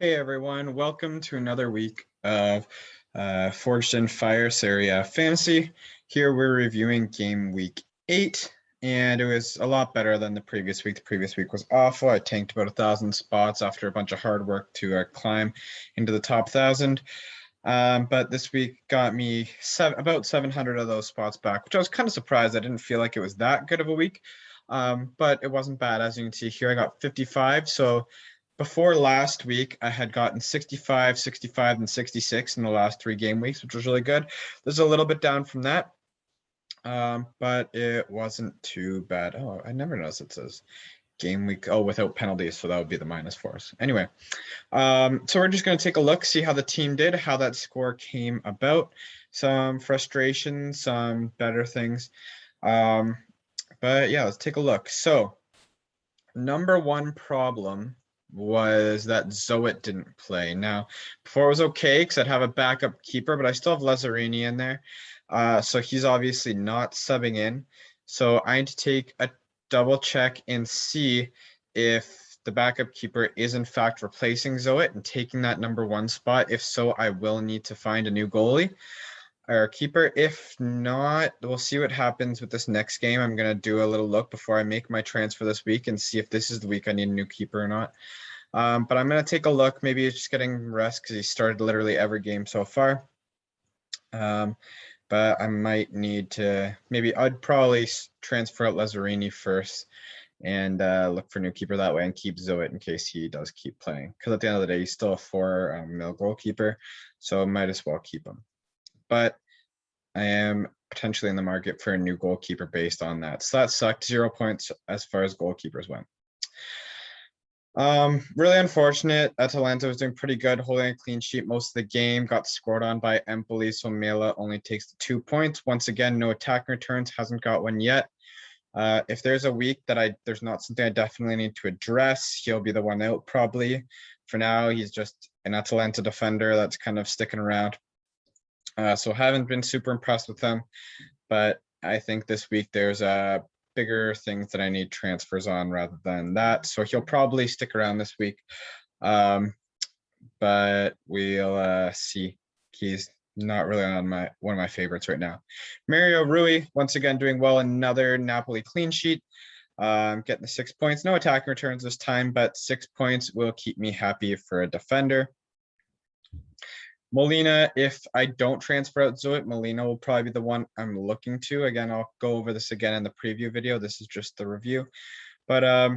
Hey everyone, welcome to another week of Forged in Fire Serie A Fantasy. Here we're reviewing game week 8, and it was a lot better than the previous week. The previous week was awful. I tanked about 1,000 spots after a bunch of hard work to climb into the top 1,000. But this week got me about 700 of those spots back, which I was kind of surprised. I didn't feel like it was that good of a week, but it wasn't bad. As you can see here, I got 55. So before last week, I had gotten 65, 65, and 66 in the last 3 game weeks, which was really good. There's a little bit down from that, but it wasn't too bad. Oh, I never noticed it says game week. Oh, without penalties, so that would be the -4s. Anyway, so we're just going to take a look, see how the team did, how that score came about, some frustration, some better things. But yeah, let's take a look. So number one problem was that Zoet didn't play. Now, before it was okay because I'd have a backup keeper, but I still have Lazzarini in there. So he's obviously not subbing in. So I need to take a double check and see if the backup keeper is in fact replacing Zoet and taking that number 1 spot. If so, I will need to find a new goalie or keeper. If not, we'll see what happens with this next game. I'm going to do a little look before I make my transfer this week and see if this is the week I need a new keeper or not. But I'm going to take a look. Maybe he's just getting rest because he started literally every game so far. But I might need to, maybe I'd probably transfer out Lazzarini first and look for a new keeper that way and keep Zoet in case he does keep playing. Because at the end of the day, he's still a 4 mil goalkeeper, so might as well keep him. But I am potentially in the market for a new goalkeeper based on that. So that sucked. 0 points as far as goalkeepers went. Really unfortunate. Atalanta was doing pretty good, holding a clean sheet most of the game. Got scored on by Empoli, so Mela only takes the 2 points. Once again, no attack returns. Hasn't got one yet. If there's a week that there's not something I definitely need to address, he'll be the one out probably. For now, he's just an Atalanta defender that's kind of sticking around. So haven't been super impressed with them, but I think this week there's bigger things that I need transfers on rather than that. So he'll probably stick around this week, but we'll see. He's not really on one of my favorites right now. Mario Rui, once again, doing well. Another Napoli clean sheet. Getting the 6 points. No attacking returns this time, but 6 points will keep me happy for a defender. Molina, if I don't transfer out Zoet, Molina will probably be the one I'm looking to. Again, I'll go over this again in the preview video. This is just the review. But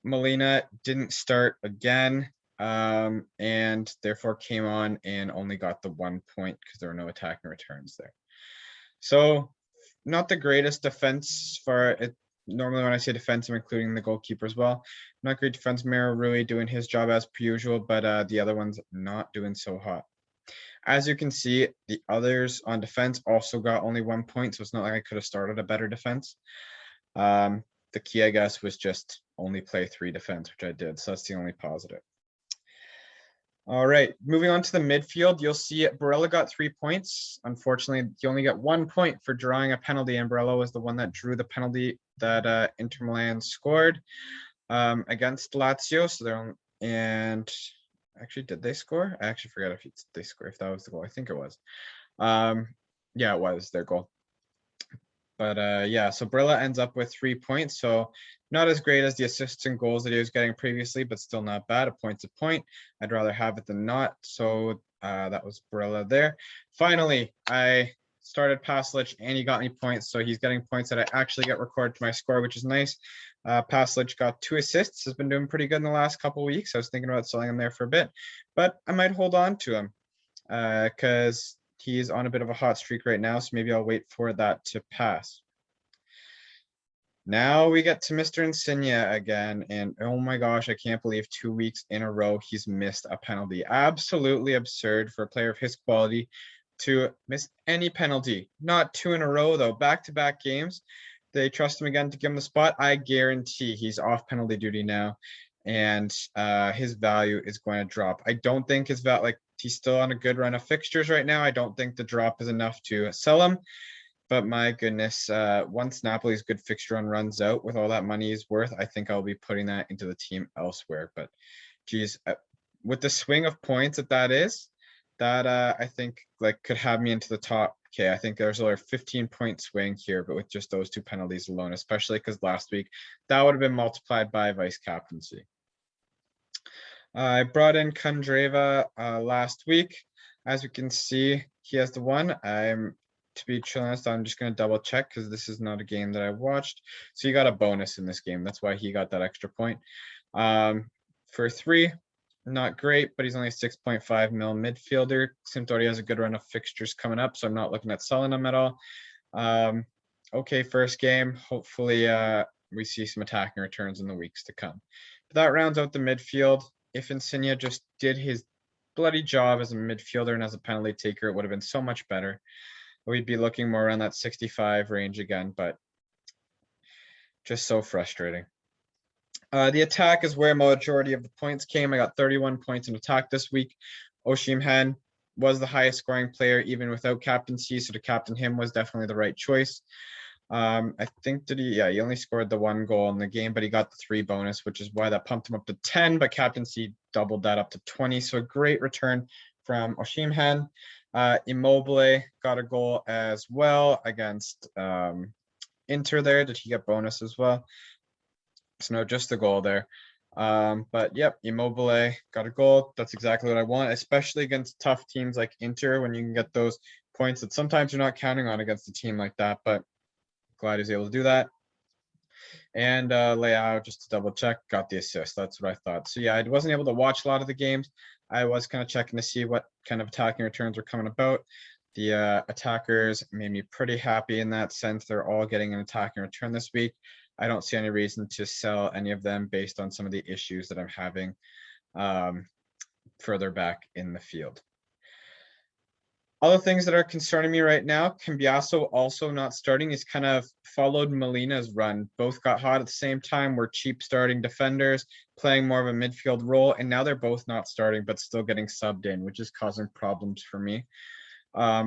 Molina didn't start again and therefore came on and only got the 1 point because there were no attacking returns there. So not the greatest defense for it. Normally when I say defense, I'm including the goalkeeper as well. Not great defense. Mero really doing his job as per usual, but the other one's not doing so hot. As you can see, the others on defense also got only 1 point, so it's not like I could have started a better defense. The key, I guess, was just only play 3 defense, which I did, so that's the only positive. All right, moving on to the midfield, you'll see Barella got 3 points. Unfortunately, he only got 1 point for drawing a penalty, and Barella was the one that drew the penalty that Inter Milan scored against Lazio. So they're on, and actually, did they score? I actually forgot if they scored, if that was the goal. I think it was. Yeah, it was their goal. But yeah, so Barella ends up with 3 points. So not as great as the assists and goals that he was getting previously, but still not bad. A point's a point. I'd rather have it than not. So that was Barella there. Finally, I started Paslic and he got me points. So he's getting points that I actually get recorded to my score, which is nice. Paslic got 2 assists, has been doing pretty good in the last couple of weeks. I was thinking about selling him there for a bit, but I might hold on to him because he's on a bit of a hot streak right now. So maybe I'll wait for that to pass. Now we get to Mr. Insigne again, and oh my gosh, I can't believe 2 weeks in a row he's missed a penalty. Absolutely absurd for a player of his quality to miss any penalty. Not 2 in a row, though. Back-to-back games. They trust him again to give him the spot. I guarantee he's off penalty duty now, and his value is going to drop. I don't think his value, like, he's still on a good run of fixtures right now. I don't think the drop is enough to sell him. But my goodness, once Napoli's good fixture run runs out with all that money he's worth, I think I'll be putting that into the team elsewhere. But geez, with the swing of points that is, that I think like could have me into the top. Okay, I think there's a 15-point swing here, but with just those 2 penalties alone, especially because last week that would have been multiplied by vice captaincy. I brought in Kundreva last week. As we can see, he has the one. To be honest, I'm just going to double check because this is not a game that I watched. So he got a bonus in this game. That's why he got that extra point. For 3, not great, but he's only a 6.5 mil midfielder. Seems already has a good run of fixtures coming up, so I'm not looking at selling him at all. Okay, first game. Hopefully we see some attacking returns in the weeks to come. But that rounds out the midfield. If Insigne just did his bloody job as a midfielder and as a penalty taker, it would have been so much better. We'd be looking more around that 65 range again, but just so frustrating. The attack is where majority of the points came. I got 31 points in attack this week. Osimhen was the highest scoring player even without captaincy, so to captain him was definitely the right choice. I think he only scored the 1 goal in the game, but he got the 3 bonus, which is why that pumped him up to 10, but captaincy doubled that up to 20. So a great return from Osimhen. Immobile got a goal as well against Inter there. Did he get bonus as well? So no, just the goal there. But yep, Immobile got a goal. That's exactly what I want, especially against tough teams like Inter, when you can get those points that sometimes you're not counting on against a team like that. But glad he's able to do that. And Leao, just to double check, got the assist. That's what I thought. So yeah, I wasn't able to watch a lot of the games. I was kind of checking to see what kind of attacking returns were coming about. The attackers made me pretty happy in that sense. They're all getting an attacking return this week. I don't see any reason to sell any of them based on some of the issues that I'm having further back in the field. Other things that are concerning me right now, Cambiasso also not starting. He's kind of followed Molina's run. Both got hot at the same time. We're cheap starting defenders, playing more of a midfield role, and now they're both not starting, but still getting subbed in, which is causing problems for me.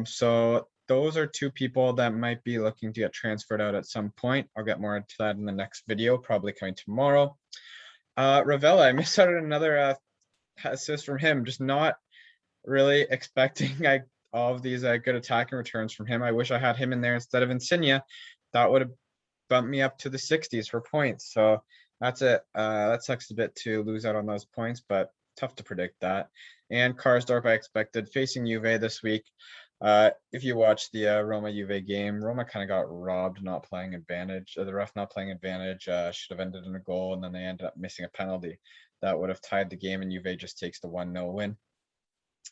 So those are 2 people that might be looking to get transferred out at some point. I'll get more into that in the next video, probably coming tomorrow. Ravella, I missed out on another assist from him. Just not really expecting all of these good attacking returns from him. I wish I had him in there instead of Insigne. That would have bumped me up to the 60s for points. So that's it. That sucks a bit to lose out on those points, but tough to predict that. And Karsdorp, I expected, facing Juve this week. If you watch the Roma-Juve game, Roma kind of got robbed not playing advantage. The ref not playing advantage should have ended in a goal, and then they ended up missing a penalty. That would have tied the game, and Juve just takes the 1-0 win.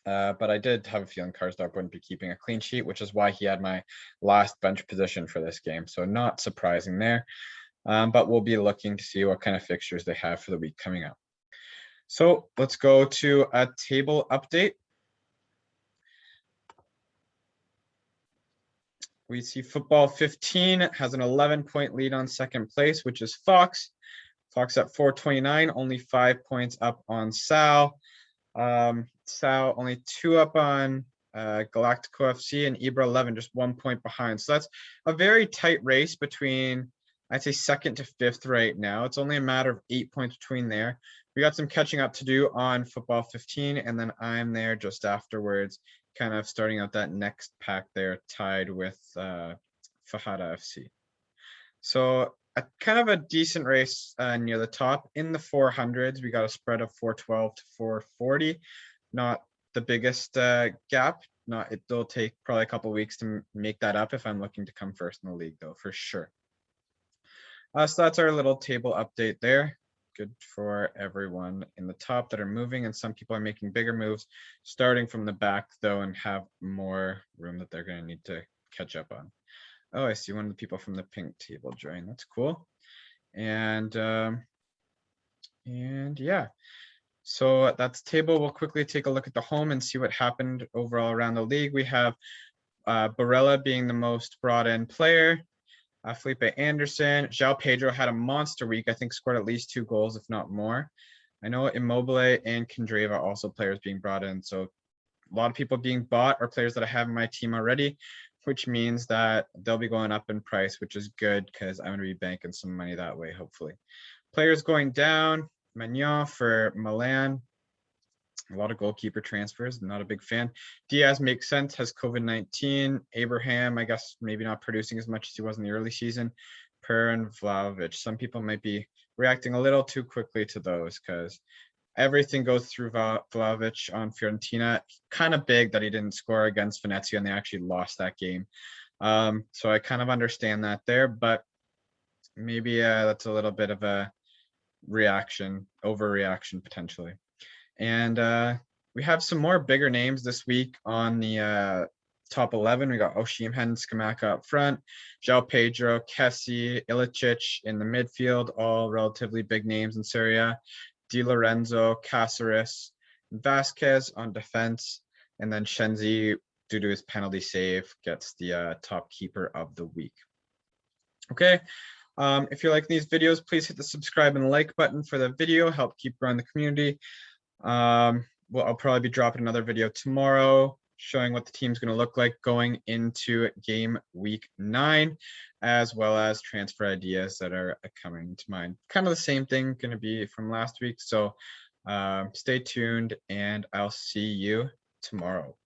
But I did have a feeling Karsdorp wouldn't be keeping a clean sheet, which is why he had my last bench position for this game. So not surprising there. But we'll be looking to see what kind of fixtures they have for the week coming up. So let's go to a table update. We see Football 15 has an 11-point lead on second place, which is Fox. Fox at 429, only 5 points up on Sal. Sal only 2 up on Galactico FC, and Ibra 11, just 1 point behind. So that's a very tight race between, I'd say, 2nd to 5th right now. It's only a matter of 8 points between there. We got some catching up to do on Football 15, and then I'm there just afterwards, kind of starting out that next pack there, tied with Fahada FC. So a kind of a decent race near the top. In the 400s, we got a spread of 412 to 440. Not the biggest gap. It'll take probably a couple of weeks to make that up if I'm looking to come first in the league, though, for sure. So that's our little table update there. Good for everyone in the top that are moving, and some people are making bigger moves, starting from the back, though, and have more room that they're going to need to catch up on. Oh, I see one of the people from the pink table join. That's cool. And yeah, so that's table. We'll quickly take a look at the home and see what happened overall around the league. We have Barella being the most brought in player. Felipe Anderson, João Pedro had a monster week. I think scored at least 2 goals, if not more. I know Immobile and Kundreva also players being brought in. So a lot of people being bought are players that I have in my team already, which means that they'll be going up in price, which is good because I'm going to be banking some money that way, hopefully. Players going down, Magnan for Milan. A lot of goalkeeper transfers. Not a big fan. Diaz makes sense. Has COVID-19. Abraham, I guess, maybe not producing as much as he was in the early season. Per and Vlahovic. Some people might be reacting a little too quickly to those because everything goes through Vlahovic on Fiorentina. Kind of big that he didn't score against Venezia and they actually lost that game. So I kind of understand that there, but maybe that's a little bit of a overreaction potentially. And we have some more bigger names this week on the top 11. We got Osimhen, Scamacca up front, João Pedro, Kessie, Ilicic in the midfield, all relatively big names in Serie A. Di Lorenzo, Cáceres, Vasquez on defense, and then Shenzi, due to his penalty save, gets the top keeper of the week. Okay. If you're liking these videos, please hit the subscribe and like button for the video. Help keep growing the community. Well, I'll probably be dropping another video tomorrow showing what the team's going to look like going into game week 9, as well as transfer ideas that are coming to mind. Kind of the same thing going to be from last week. So stay tuned and I'll see you tomorrow.